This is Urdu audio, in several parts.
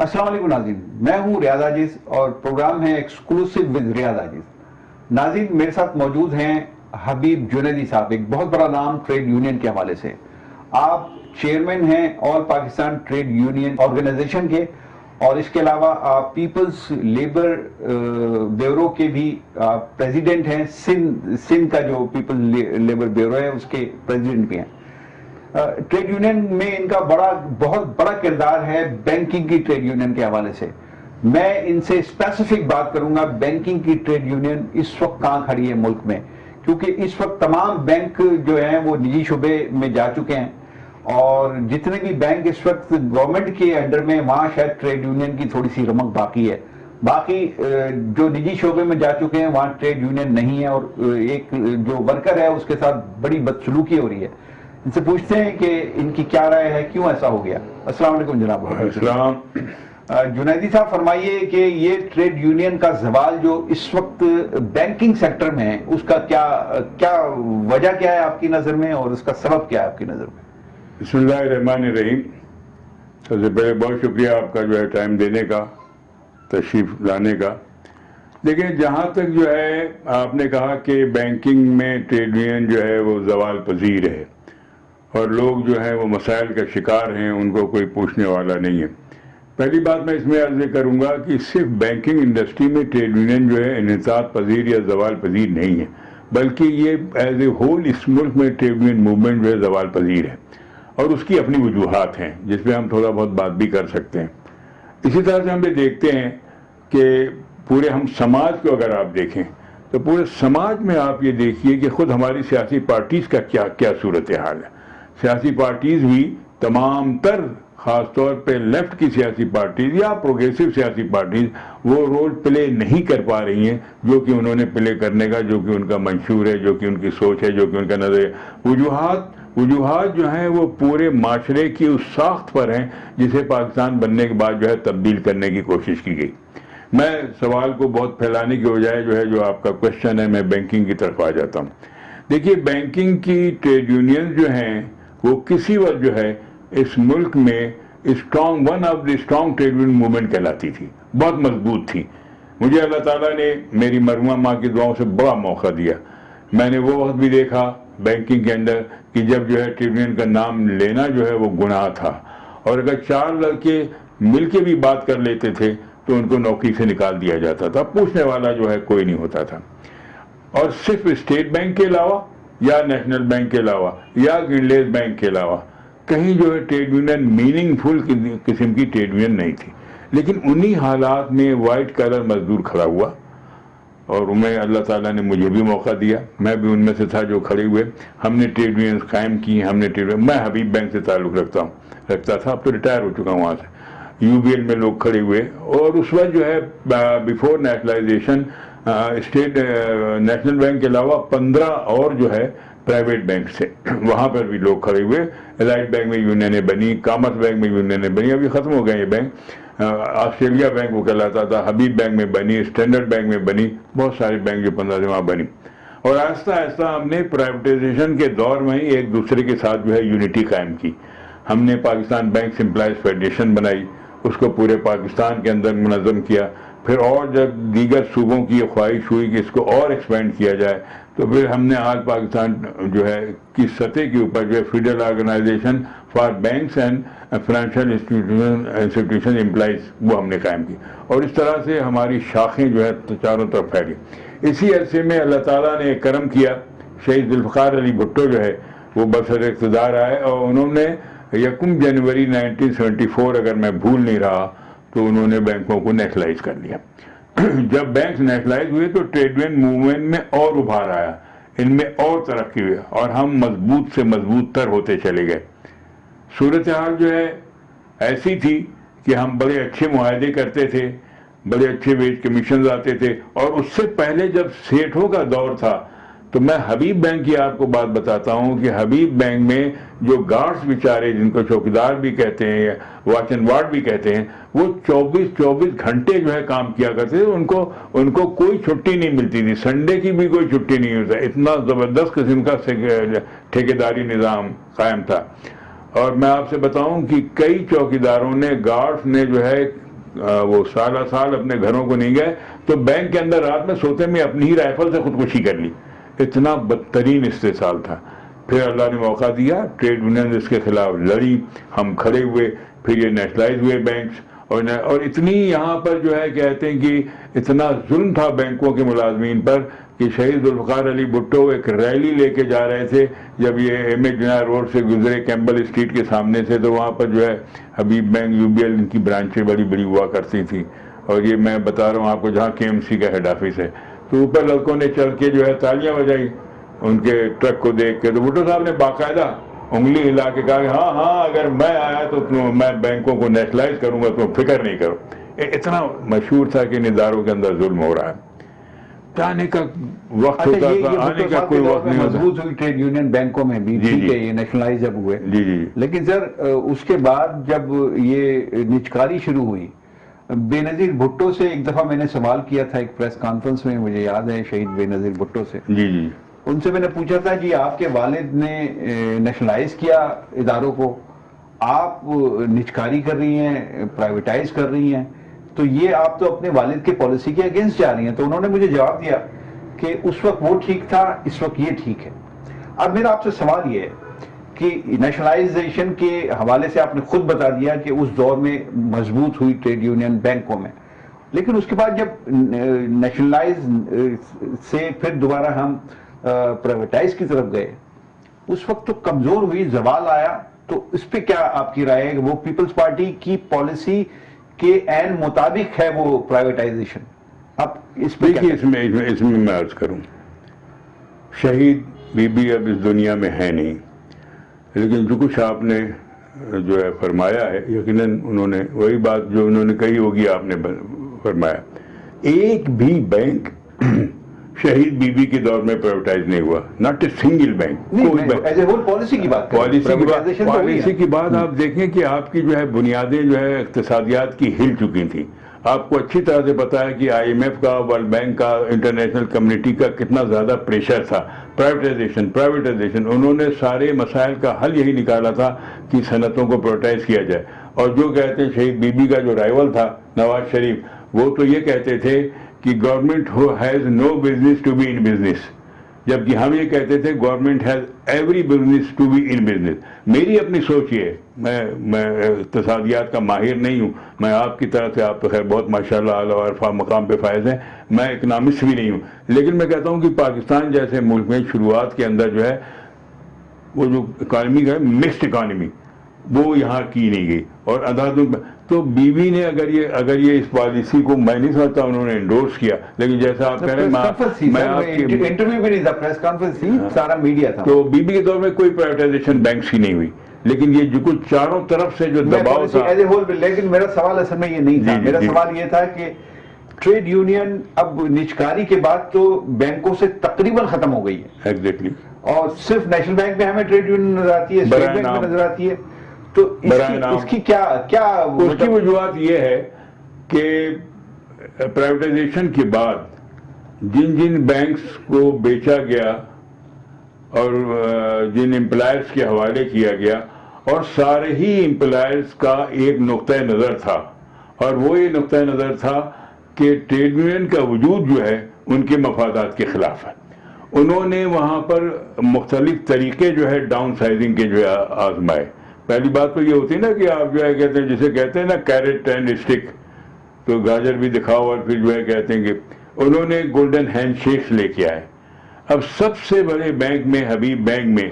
السلام علیکم ناظرین، میں ہوں ریاض عاجز اور پروگرام ہے ایکسکلوسیو ود ریاض عاجز۔ ناظرین، میرے ساتھ موجود ہیں حبیب جنیدی صاحب، ایک بہت بڑا نام ٹریڈ یونین کے حوالے سے۔ آپ چیئرمین ہیں آل پاکستان ٹریڈ یونین آرگنائزیشن کے، اور اس کے علاوہ آپ پیپلز لیبر بیورو کے بھی پریزیڈنٹ ہیں۔ سندھ کا جو پیپلز لیبر بیورو ہے اس کے پریزیڈنٹ بھی ہیں۔ ٹریڈ یونین میں ان کا بہت بڑا کردار ہے بینکنگ کی ٹریڈ یونین کے حوالے سے۔ میں ان سے اسپیسیفک بات کروں گا بینکنگ کی ٹریڈ یونین اس وقت کہاں کھڑی ہے ملک میں، کیونکہ اس وقت تمام بینک جو ہیں وہ نجی شعبے میں جا چکے ہیں، اور جتنے بھی بینک اس وقت گورنمنٹ کے انڈر میں وہاں شاید ٹریڈ یونین کی تھوڑی سی رمق باقی ہے۔ باقی جو نجی شعبے میں جا چکے ہیں وہاں ٹریڈ یونین نہیں ہے، اور ایک جو ورکر ہے اس کے ساتھ بڑی بدسلوکی ہو رہی ہے۔ ان سے پوچھتے ہیں کہ ان کی کیا رائے ہے، کیوں ایسا ہو گیا۔ السلام علیکم جناب۔ السلام۔ جنیدی صاحب فرمائیے کہ یہ ٹریڈ یونین کا زوال جو اس وقت بینکنگ سیکٹر میں ہے اس کا کیا وجہ کیا ہے آپ کی نظر میں، اور اس کا سبب کیا ہے آپ کی نظر میں؟ بسم اللہ الرحمن الرحیم۔ سب سے پہلے بہت شکریہ آپ کا جو ہے ٹائم دینے کا، تشریف لانے کا۔ دیکھیں، جہاں تک جو ہے آپ نے کہا کہ بینکنگ میں ٹریڈ یونین جو ہے وہ زوال پذیر ہے اور لوگ جو ہیں وہ مسائل کا شکار ہیں، ان کو کوئی پوچھنے والا نہیں ہے۔ پہلی بات میں اس میں عرض کروں گا کہ صرف بینکنگ انڈسٹری میں ٹریڈ یونین جو ہے انحطاط پذیر یا زوال پذیر نہیں ہے، بلکہ یہ ایز اے ہول اس ملک میں ٹریڈ یونین موومنٹ جو ہے زوال پذیر ہے، اور اس کی اپنی وجوہات ہیں جس پہ ہم تھوڑا بہت بات بھی کر سکتے ہیں۔ اسی طرح سے ہم یہ دیکھتے ہیں کہ پورے ہم سماج کو اگر آپ دیکھیں تو پورے سماج میں آپ یہ دیکھیے کہ خود ہماری سیاسی پارٹیز کا کیا صورتحال ہے۔ سیاسی پارٹیز بھی تمام تر، خاص طور پہ لیفٹ کی سیاسی پارٹیز یا پروگریسو سیاسی پارٹیز، وہ رول پلے نہیں کر پا رہی ہیں جو کہ انہوں نے پلے کرنے کا، جو کہ ان کا منشور ہے، جو کہ ان کی سوچ ہے، جو کہ ان کا نظریہ۔ وجوہات جو ہیں وہ پورے معاشرے کی اس ساخت پر ہیں جسے پاکستان بننے کے بعد جو ہے تبدیل کرنے کی کوشش کی گئی۔ میں سوال کو بہت پھیلانے کی بجائے جو آپ کا کوشچن ہے، میں بینکنگ کی طرف آ جاتا ہوں۔ دیکھیے، بینکنگ کی ٹریڈ یونین جو ہیں وہ کسی وقت جو ہے اس ملک میں one of the strong trade union movement کہلاتی تھی، بہت مضبوط تھی۔ مجھے اللہ تعالیٰ نے میری مرحومہ ماں کی دعاؤں سے بڑا موقع دیا۔ میں نے وہ وقت بھی دیکھا بینکنگ کے اندر کہ جب جو ہے ٹریڈ یونین کا نام لینا جو ہے وہ گناہ تھا، اور اگر 4 لڑکے مل کے بھی بات کر لیتے تھے تو ان کو نوکری سے نکال دیا جاتا تھا، پوچھنے والا جو ہے کوئی نہیں ہوتا تھا۔ اور صرف اسٹیٹ بینک کے علاوہ یا نیشنل بینک کے علاوہ یا گرینلیز بینک کے علاوہ کہیں جو ہے ٹریڈ یونین میننگ فل قسم کی ٹریڈ یونین نہیں تھی۔ لیکن انہی حالات میں وائٹ کالر مزدور کھڑا ہوا، اور اللہ تعالیٰ نے مجھے بھی موقع دیا، میں بھی ان میں سے تھا جو کھڑے ہوئے۔ ہم نے ٹریڈ یونین قائم کی، میں حبیب بینک سے تعلق رکھتا تھا، اب تو ریٹائر ہو چکا ہوں وہاں سے۔ یو بی ایل میں لوگ کھڑے ہوئے، اور اس وقت جو ہے before nationalisation state national bank کے علاوہ 15 اور جو ہے پرائیویٹ بینک سے، وہاں پر بھی لوگ کھڑے ہوئے۔ الائٹ بینک میں یونینیں بنی، کامرس بینک میں یونینیں بنی، ابھی ختم ہو گئے یہ بینک۔ آسٹریلیا بینک وہ کہلاتا تھا، حبیب بینک میں بنی، اسٹینڈرڈ بینک میں بنی، بہت سارے بینک جو 15 سے وہاں بنی۔ اور آہستہ آہستہ ہم نے پرائیویٹائزیشن کے دور میں ہی ایک دوسرے کے ساتھ جو ہے یونٹی قائم کی۔ ہم نے پاکستان بینک امپلائیز فیڈریشن بنائی، اس کو پورے پاکستان کے اندر منظم کیا۔ پھر اور جب دیگر صوبوں کی یہ خواہش ہوئی کہ اس کو اور ایکسپینڈ کیا جائے، تو پھر ہم نے آج پاکستان جو ہے کی سطح کے اوپر جو ہے federal organisation for banks and financial institution employees وہ ہم نے قائم کی، اور اس طرح سے ہماری شاخیں جو ہے چاروں طرف پھیلی۔ اسی عرصے میں اللہ تعالیٰ نے ایک کرم کیا، شہید ذوالفقار علی بھٹو جو ہے وہ برسر اقتدار آئے، اور انہوں نے 1 جنوری 1974 اگر میں بھول نہیں رہا تو انہوں نے بینکوں کو نیشنلائز کر لیا۔ جب بینکس نیشنلائز ہوئے تو ٹریڈ یونین موومنٹ میں اور ابھار آیا، ان میں اور ترقی ہوئی، اور ہم مضبوط سے مضبوط تر ہوتے چلے گئے۔ صورتحال جو ہے ایسی تھی کہ ہم بڑے اچھے معاہدے کرتے تھے، بڑے اچھے ویج کمیشنز آتے تھے، اور اس سے پہلے جب سیٹھوں کا دور تھا تو میں حبیب بینک کی آپ کو بات بتاتا ہوں کہ حبیب بینک میں جو گارڈز بیچارے، جن کو چوکیدار بھی کہتے ہیں یا واچ اینڈ وارڈ بھی کہتے ہیں، وہ 24 گھنٹے جو ہے کام کیا کرتے تھے، ان کو کوئی چھٹی نہیں ملتی تھی، سنڈے کی بھی کوئی چھٹی نہیں ہوتا، اتنا زبردست قسم کا ٹھیکیداری نظام قائم تھا۔ اور میں آپ سے بتاؤں کہ کئی چوکیداروں نے، گارڈز نے جو ہے وہ سال اپنے گھروں کو نہیں گئے تو بینک کے اندر رات میں سوتے میں اپنی ہی رائفل سے خودکشی کر لی. اتنا بدترین استحصال تھا. پھر اللہ نے موقع دیا, ٹریڈ یونین اس کے خلاف لڑی, ہم کھڑے ہوئے, پھر یہ نیشنلائز ہوئے بینکس. اور اتنی یہاں پر جو ہے کہتے ہیں کہ اتنا ظلم تھا بینکوں کے ملازمین پر کہ شہید ذوالفقار علی بھٹو ایک ریلی لے کے جا رہے تھے. جب یہ ایم اے جناح روڈ سے گزرے کیمبل اسٹریٹ کے سامنے سے, تو وہاں پر جو ہے حبیب بینک, یو بی ایل, ان کی برانچیں بڑی بڑی ہوا کرتی تھیں. اور یہ میں بتا رہا ہوں آپ کو جہاں کے ایم سی کا ہیڈ آفس ہے, تو اوپر لڑکوں نے چل کے جو ہے تالیاں بجائی ان کے ٹرک کو دیکھ کے. تو بھٹو صاحب نے باقاعدہ انگلی ہلا کے کہا کہ ہاں اگر میں آیا تو میں بینکوں کو نیشنلائز کروں گا, تم فکر نہیں کرو. اتنا مشہور تھا کہ ان اداروں کے اندر ظلم ہو رہا ہے. آنے کا وقت ہوتا تھا, آنے کا کوئی وقت نہیں ہوتا. مضبوط ہوئی ٹریڈ یونین بینکوں میں بھی, ٹھیک ہے, یہ نیشنلائز جب ہوئے, لیکن سر اس کے بعد جب یہ نچکاری شروع ہوئی, بے نظیر بھٹو سے ایک دفعہ میں نے سوال کیا تھا ایک پریس کانفرنس میں, مجھے یاد ہے, شہید بے نظیر بھٹو سے. ان سے میں نے پوچھا تھا جی آپ کے والد نے نیشنلائز کیا اداروں کو, آپ نچکاری کر رہی ہیں, پرائیویٹائز کر رہی ہیں, تو یہ آپ تو اپنے والد کے پالیسی کے اگینسٹ جا رہی ہیں. تو انہوں نے مجھے جواب دیا کہ اس وقت وہ ٹھیک تھا, اس وقت یہ ٹھیک ہے. اب میرا آپ سے سوال یہ ہے کہ نیشنلائزیشن کے حوالے سے آپ نے خود بتا دیا کہ اس دور میں مضبوط ہوئی ٹریڈ یونین بینکوں میں, لیکن اس کے بعد جب نیشنلائز سے پھر دوبارہ ہم پرائیویٹائز کی طرف گئے, اس وقت تو کمزور ہوئی, زوال آیا. تو اس پہ کیا آپ کی رائے ہے کہ وہ پیپلز پارٹی کی پالیسی کے عین مطابق ہے وہ پرائیویٹائزیشن؟ اب اس پہ دیکھیے, اس میں میں عرض کروں, شہید بی بی اب اس دنیا میں ہے نہیں, لیکن جو کچھ آپ نے جو ہے فرمایا ہے, یقیناً انہوں نے وہی بات جو انہوں نے کہی ہوگی آپ نے فرمایا. ایک بھی بینک شہید بی بی کے دور میں پرائیویٹائز نہیں ہوا, not a single bank. Policy کی بات آپ دیکھیں کہ آپ کی جو ہے بنیادیں جو ہے اقتصادیات کی ہل چکی تھیں. آپ کو اچھی طرح سے پتا ہے کہ آئی ایم ایف کا, ورلڈ بینک کا, انٹرنیشنل کمیونٹی کا کتنا زیادہ پریشر تھا. پرائیویٹائزیشن انہوں نے سارے مسائل کا حل یہی نکالا تھا کہ صنعتوں کو پرائیویٹائز کیا جائے. اور جو کہتے ہیں شہید بی بی کا جو رائیول تھا نواز شریف, وہ تو یہ کہتے تھے کہ government has no business to be in business, جبکہ ہم یہ کہتے تھے government has every business to be in business. میری اپنی سوچ یہ ہے, میں اقتصادیات کا ماہر نہیں ہوں, میں آپ کی طرف سے, آپ تو خیر بہت ماشاءاللہ اعلیٰ و عرفہ مقام پہ فائز ہیں, میں اکنامسٹ بھی نہیں ہوں, لیکن میں کہتا ہوں کہ پاکستان جیسے ملک میں شروعات کے اندر جو ہے وہ جو اکانومی کا مکسڈ اکانومی وہ یہاں کی نہیں گئی. اور تو بی بی نے اگر یہ اس پالیسی کو, میں نہیں سمجھتا انہوں نے انڈورس کیا, لیکن جیسا آپ کہہ رہے ہیں, میں انٹرویو بھی نہیں تھا, پریس کانفرنس تھی, سارا میڈیا تھا. تو بی بی کے دور میں کوئی پرائیویٹائزیشن بینکس کی نہیں ہوئی, لیکن یہ جو کچھ چاروں طرف سے جو دباؤ تھا. لیکن میرا سوال اصل میں یہ نہیں تھا, میرا سوال یہ تھا کہ ٹریڈ یونین اب نچکاری کے بعد تو بینکوں سے تقریباً ختم ہو گئی ہے. ایگزیکٹلی. اور صرف نیشنل بینک میں ہمیں ٹریڈ یونین نظر آتی ہے, اسٹیٹ بینک میں نظر آتی ہے. تو اس کی کیا اس کی وجوہات یہ ہے کہ پرائیویٹائزیشن کے بعد جن بینکس کو بیچا گیا اور جن امپلائرز کے حوالے کیا گیا, اور سارے ہی امپلائرز کا ایک نقطۂ نظر تھا, اور وہ یہ نقطۂ نظر تھا کہ ٹریڈ یونین کا وجود جو ہے ان کے مفادات کے خلاف ہے. انہوں نے وہاں پر مختلف طریقے جو ہے ڈاؤن سائزنگ کے جو ہے آزمائے. پہلی بات تو یہ ہوتی ہے نا کہ آپ جو ہے کہتے ہیں, جسے کہتے ہیں نا کیرٹ اینڈ اسٹک, تو گاجر بھی دکھاؤ, اور پھر جو ہے کہتے ہیں کہ انہوں نے گولڈن ہینڈ شیکس لے کے آئے. اب سب سے بڑے بینک میں, حبیب بینک میں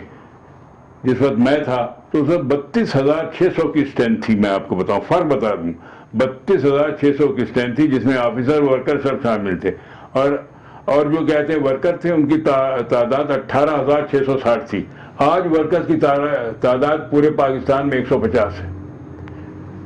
جس وقت میں تھا, تو اس وقت 32,600 کی اسٹرینتھ تھی. میں آپ کو بتاؤں, فرق بتا دوں, 32,600 کی اسٹرینتھ تھی, جس میں آفیسر ورکر سب شامل تھے, اور جو کہتے ہیں ورکر تھے ان کی تعداد 18,660 تھی. آج ورکرز کی تعداد پورے پاکستان میں 150 ہے.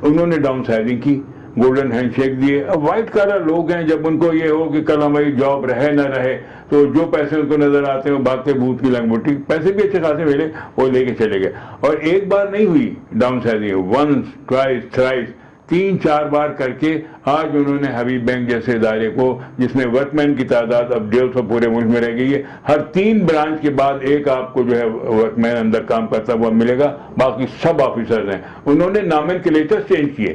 انہوں نے ڈاؤن سائزنگ کی, گولڈن ہینڈ شیک دیے. اب وائٹ کالر لوگ ہیں, جب ان کو یہ ہو کہ کل ہماری جاب رہے نہ رہے, تو جو پیسے ان کو نظر آتے ہیں وہ بھاگتے بھوت کی لنگوٹی, پیسے بھی اچھے خاصے ملے, وہ لے کے چلے گئے. اور ایک بار نہیں ہوئی downsizing, once twice thrice, 3-4 بار کر کے آج انہوں نے حبیب بینک جیسے ادارے کو, جس میں ورک مین کی تعداد اب 150 پورے ملک میں رہ گئی ہے, ہر 3 برانچ کے بعد ایک آپ کو جو ہے ورک مین اندر کام کرتا ہوا ملے گا, باقی سب آفیسرز ہیں. انہوں نے نامنکلیچر چینج کیے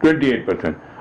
28%।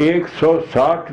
160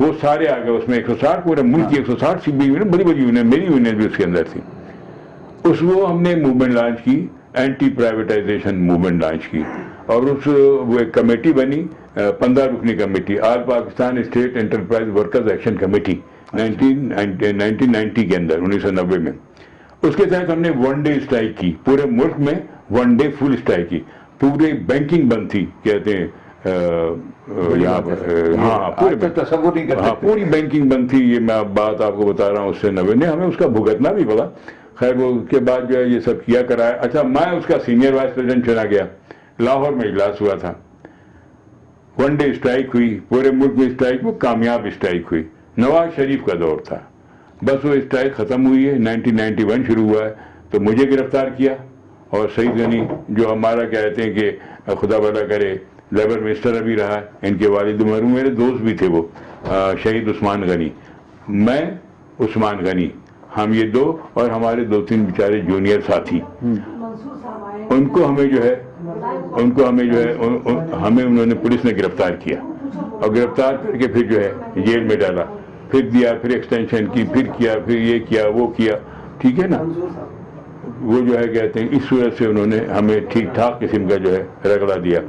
وہ سارے آ گئے اس میں 160 پورے ملک کی 160 سی یونین, بڑی بڑی یونین, میری یونین بھی اس کے اندر تھی. اس وہ ہم نے موومنٹ لانچ کی, اینٹی پرائیویٹائزیشن موومنٹ لانچ کی, اور وہ ایک کمیٹی بنی 15 رکنی committee, all Pakistan state enterprise workers action committee 1990 کے اندر 1990 میں. اس کے تحت ہم نے 1 ڈے اسٹرائک کی, پورے ملک میں 1 ڈے فل اسٹرائک کی. پورے بینکنگ بند تھی, کہتے ہیں یہاں پر, ہاں پوری بینکنگ بند تھی. یہ میں بات آپ کو بتا رہا ہوں اس سے 90 نے ہمیں اس کا بھگتنا بھی پڑا. خیر وہ اس کے بعد جو ہے یہ سب کیا کرایا. اچھا میں اس کا سینئر وائس پریزیڈنٹ چنا گیا. لاہور میں اجلاس ہوا تھا, 1 ڈے اسٹرائک ہوئی, پورے ملک میں اسٹرائک, وہ کامیاب اسٹرائک ہوئی. نواز شریف کا دور تھا, بس وہ اسٹرائک ختم ہوئی ہے, 1991 شروع ہوا ہے, تو مجھے گرفتار کیا. اور سعید غنی جو ہمارا کہتے ہیں کہ خدا بھلا کرے لیبر منسٹر ابھی رہا ہے, ان کے والد مرحوم میرے دوست بھی تھے وہ, شہید عثمان غنی, میں عثمان غنی, ہم یہ دو اور ہمارے 2-3 بیچارے جونیئر ساتھی, ان کو ہمیں جو ہے ہمیں انہوں نے پولیس نے گرفتار کیا, اور گرفتار کر کے پھر جو ہے جیل میں ڈالا, پھر دیا, پھر ایکسٹینشن کی, پھر کیا, پھر یہ کیا, وہ کیا, ٹھیک ہے نا. وہ جو ہے کہتے ہیں اس صورت سے انہوں نے ہمیں ٹھیک ٹھاک قسم کا جو ہے رگڑا دیا.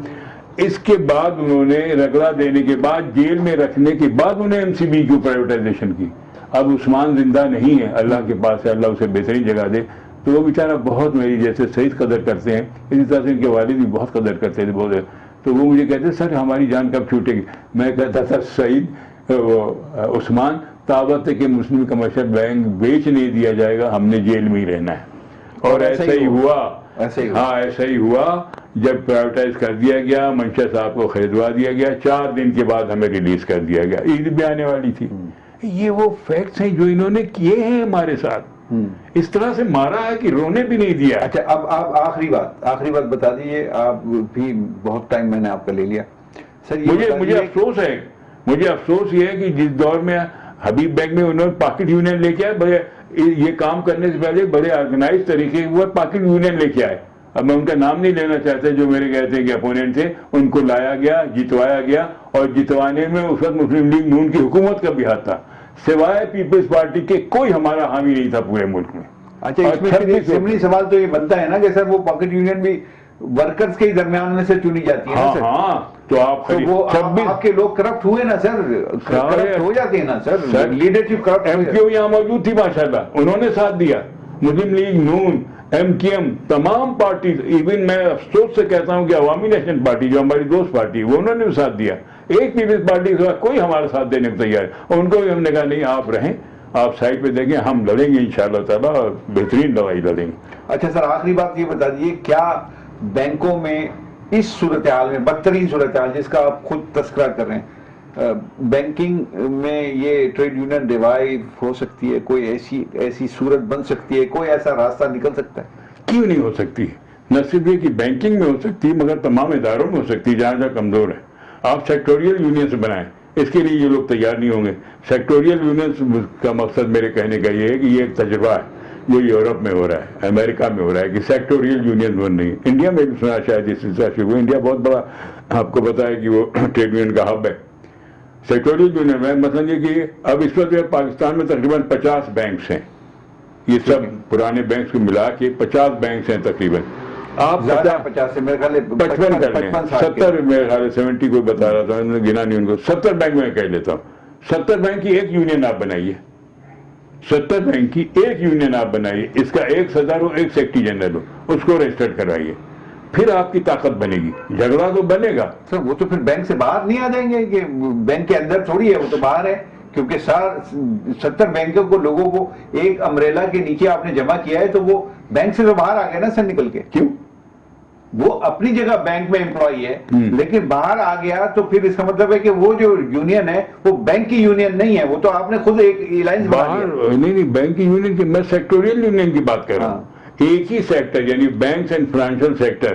اس کے بعد انہوں نے رگڑا دینے کے بعد, جیل میں رکھنے کے بعد انہیں MCB کی پرائیویٹائزیشن کی. اب عثمان زندہ نہیں ہے, اللہ کے پاس ہے, اللہ اسے بہترین جگہ دے. تو وہ بیچارہ بہت میری جیسے سعید قدر کرتے ہیں, اسی طرح سے ان کے والد بھی بہت قدر کرتے تھے بہت. تو وہ مجھے کہتے سر ہماری جان کب چھوٹے گی. میں کہتا تھا سعید عثمان طاقت کہ مسلم کمرشل بینک بیچ نہیں دیا جائے گا, ہم نے جیل میں ہی رہنا ہے. اور ایسا ہی ہوا, ہاں ایسا ہی ہوا. جب پرائیویٹائز کر دیا گیا, منشا صاحب کو خریدوا دیا گیا, 4 دن کے بعد ہمیں ریلیز کر دیا گیا. عید بھی آنے والی تھی. یہ وہ فیکٹس ہیں جو انہوں نے کیے ہیں ہمارے ساتھ, اس طرح سے مارا ہے کہ رونے بھی نہیں دیا. اچھا اب آپ آخری بات بتا دیجیے, آپ بھی بہت ٹائم میں نے آپ کا لے لیا سر. مجھے افسوس ہے, مجھے افسوس یہ ہے کہ جس دور میں حبیب بینک میں انہوں نے پاکٹ یونین لے کے آئے, بڑے یہ کام کرنے سے پہلے بڑے آرگنائز طریقے وہ پاکٹ یونین لے کے آئے. اب میں ان کا نام نہیں لینا چاہتا, جو میرے کہتے ہیں کہ اپوننٹ تھے, ان کو لایا گیا, جتوایا گیا, اور جتوانے میں اس وقت مسلم لیگ نون کی حکومت کا بھی ہاتھ تھا, سوائے پیپلز پارٹی کے کوئی ہمارا حامی نہیں تھا پورے ملک میں. اچھا اس میں سمپلی سوال تو یہ بنتا ہے نا کہ سر وہ پاکٹ یونین بھی ورکرز کے درمیان میں سے چنی جاتی ہے نا سر. ہاں تو آپ کے لوگ کرپٹ ہوئے نا سر, کرپٹ ہو جاتے ہیں نا سر, لیڈرشپ کرپٹ. MQ یہاں موجود تھی ماشاءاللہ, انہوں نے ساتھ دیا. مسلم لیگ نون, MKM, تمام پارٹیز, ایون میں افسوس سے کہتا ہوں کہ عوامی نیشنل پارٹی جو ہماری دوست پارٹی, وہ انہوں نے بھی ساتھ دیا. ایک پیپلز پارٹی کے بعد کوئی ہمارا ساتھ دینے کو تیار ہے, اور ان کو بھی ہم نے کہا نہیں آپ رہیں, آپ سائڈ پہ دیکھیں, ہم لڑیں گے انشاءاللہ تعالیٰ, اور بہترین لڑائی لڑیں گے. اچھا سر آخری بات یہ بتا دیجیے, کیا بینکوں میں اس صورتحال میں, بدترین صورتحال جس کا آپ خود تذکرہ کر رہے ہیں, بینکنگ میں یہ ٹریڈ یونین ریوائو ہو سکتی ہے, کوئی ایسی صورت بن سکتی ہے, کوئی ایسا راستہ نکل سکتا ہے؟ کیوں نہیں ہو سکتی؟ نہ صرف یہ کہ بینکنگ میں ہو سکتی ہے, مگر تمام اداروں میں ہو سکتی ہے جہاں جہاں کمزور ہے. آپ سیکٹوریل یونین سے بنائیں, اس کے لیے یہ لوگ تیار نہیں ہوں گے. سیکٹوریل یونین کا مقصد میرے کہنے کا یہ ہے کہ یہ ایک تجربہ ہے جو یورپ میں ہو رہا ہے, امریکہ میں ہو رہا ہے, کہ سیکٹوریل یونین بن رہی ہے. انڈیا میں بھی سنا شاید اس سلسلہ شروع ہوا, انڈیا بہت بڑا آپ کو پتا ہے کہ وہ ٹریڈ یونین کا ہب ہے. سیکٹوریل یونین میں مطلب یہ کہ اب اس وقت پاکستان میں تقریباً 50 بینکس ہیں, یہ سب پرانے بینکس کو ملا کے 50 بینکس ہیں تقریباً. آپ 50 سے میرے خیال 55 کر لیں, 70 میرے خیال 70 کوئی بتا رہا تھا, گنا نہیں ان کو, 70 بینک میں کہہ لیتا ہوں. 70 بینک کی ایک یونین آپ بنائیے, 70 بینک کی ایک یونین آپ بنائیے, اس کا ایک صدر ہو, ایک سیکٹری جنرل ہو, اس کو رجسٹرڈ کرائیے, پھر آپ کی طاقت بنے گی. جھگڑا تو بنے گا سر, وہ تو پھر بینک سے باہر نہیں آ جائیں گے, کہ بینک کے اندر تھوڑی ہے, وہ تو باہر ہے, کیونکہ 70 بینکوں کو, لوگوں کو ایک امبریلا کے نیچے آپ نے جمع کیا ہے, تو وہ بینک سے تو باہر آ گیا نا سر نکل کے. کیوں؟ وہ اپنی جگہ بینک میں امپلائی ہے, لیکن باہر آ گیا, تو پھر اس کا مطلب ہے کہ وہ جو یونین ہے وہ بینک کی یونین نہیں ہے, وہ تو آپ نے خود ایک الائنس بنا دیا. نہیں, بینک کی یونین کی, میں سیکٹوریل یونین کی بات کر رہا ہوں. ایک ہی سیکٹر یعنی بینکس اینڈ فائنینشیل سیکٹر,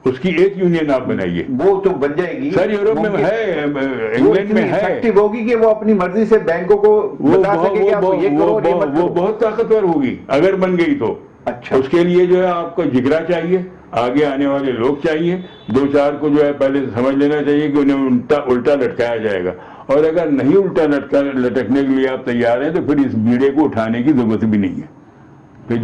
اس کی ایک یونین آپ بنائیے, وہ تو بن جائے گی. سر یورپ میں ہے, انگلینڈ میں ہے, ایکٹیو ہوگی کہ وہ اپنی مرضی سے بینکوں کو بتا سکے کہ آپ یہ کرو, وہ بہت طاقتور ہوگی اگر بن گئی تو. اچھا, اس کے لیے جو ہے آپ کو جگرا چاہیے, آگے آنے والے لوگ چاہیے, 2-4 کو جو ہے پہلے سمجھ لینا چاہیے کہ انہیں الٹا لٹکایا جائے گا, اور اگر نہیں الٹا لٹکنے کے لیے آپ تیار ہیں تو پھر اس بیڑے کو اٹھانے کی ضرورت بھی نہیں ہے. پھر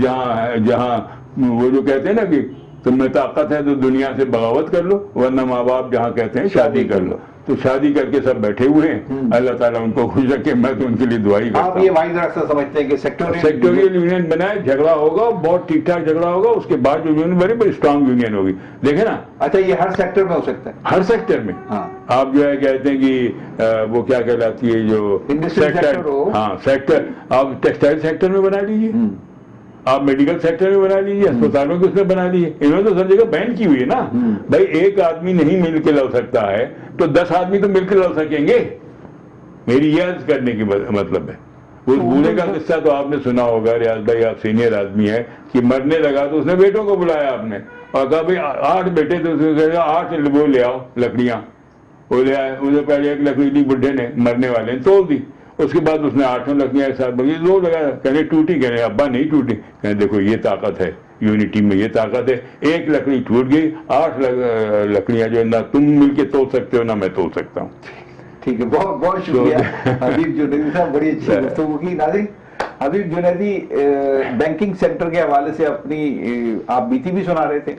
جہاں وہ جو کہتے ہیں نا کہ تم میں طاقت ہے تو دنیا سے بغاوت کر لو، ورنہ ماں باپ جہاں کہتے ہیں شادی کر لو. تو شادی کر کے سب بیٹھے ہوئے ہیں، اللہ تعالیٰ ان کو خوش رکھے. میں تو ان کے لیے دعا ہی کرتا ہوں. آپ یہ واحد راستہ سمجھتے ہیں کہ سیکٹوریل یونین بنائے، جھگڑا ہوگا، بہت ٹھیک ٹھاک جھگڑا ہوگا، اس کے بعد جو یونین بڑی بڑی اسٹرانگ یونین ہوگی. دیکھیں نا. اچھا یہ ہر سیکٹر میں ہو سکتا ہے؟ ہر سیکٹر میں. آپ جو ہے کہتے ہیں کہ وہ کیا کہلاتی ہے جو سیکٹر، ہاں سیکٹر، آپ ٹیکسٹائل سیکٹر میں بنا لیجیے، آپ میڈیکل سیکٹر میں بنا لیجیے، اسپتالوں کے اس میں بنا لیجیے. انہوں نے تو سب جگہ بین کی ہوئی ہے نا. بھائی ایک آدمی نہیں مل کے لڑ سکتا ہے تو 10 آدمی تو مل کے لڑ سکیں گے. میری یہ عرض کرنے کی مطلب ہے. اس بوڑھے کا قصہ تو آپ نے سنا ہوگا، ریاض بھائی آپ سینئر آدمی ہے، کہ مرنے لگا تو اس نے بیٹوں کو بلایا آپ نے اور کہا بھائی 8 بیٹے تھے، اس نے کہا 8 وہ لے آؤ لکڑیاں. وہ لے آئے. اسے پہلے ایک لکڑی لی بڈھے نے، مرنے والے نے توڑ دی. اس کے بعد اس نے 8 لکڑیاں ایک ساتھ بگی زور لگایا، کہنے ٹوٹی، کہنے ابا نہیں ٹوٹی. کہنے دیکھو یہ طاقت ہے یونٹی میں، یہ طاقت ہے. ایک لکڑی ٹوٹ گئی، 8 لکڑیاں جو نہ تم مل کے توڑ سکتے ہو نہ میں توڑ سکتا ہوں. ٹھیک ہے، بہت بہت شکریہ حبیب جنیدی صاحب، بڑی اچھی گفتگو کی. ناظرین، حبیب جنیدی بینکنگ سیکٹر کے حوالے سے اپنی آپ بیتی بھی سنا رہے تھے،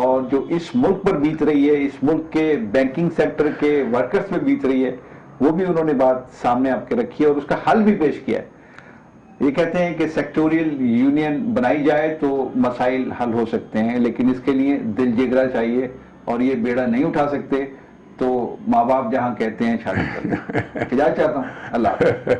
اور جو اس ملک پر بیت رہی ہے، اس ملک کے بینکنگ سیکٹر کے ورکرز پہ بیت رہی ہے، وہ بھی انہوں نے بات سامنے آپ کے رکھی ہے اور اس کا حل بھی پیش کیا ہے. یہ کہتے ہیں کہ سیکٹوریل یونین بنائی جائے تو مسائل حل ہو سکتے ہیں، لیکن اس کے لیے دل جگرا چاہیے اور یہ بیڑا نہیں اٹھا سکتے تو ماں باپ جہاں کہتے ہیں شادی کر لیں. اجازت چاہتا ہوں. اللہ حافظ.